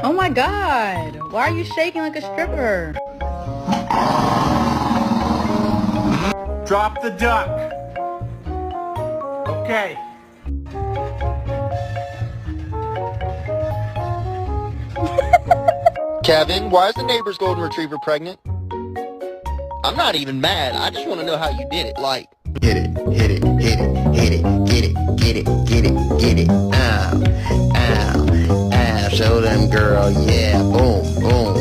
Oh my God! Why are you shaking like a stripper? Drop the duck. Okay. Kevin, why is the neighbor's golden retriever pregnant? I'm not even mad. I just want to know how you did it. Like, hit it, hit it, hit it, hit it, get it, get it, get it, get it. Ow, ow, ow. Show them, girl. Yeah, boom, boom.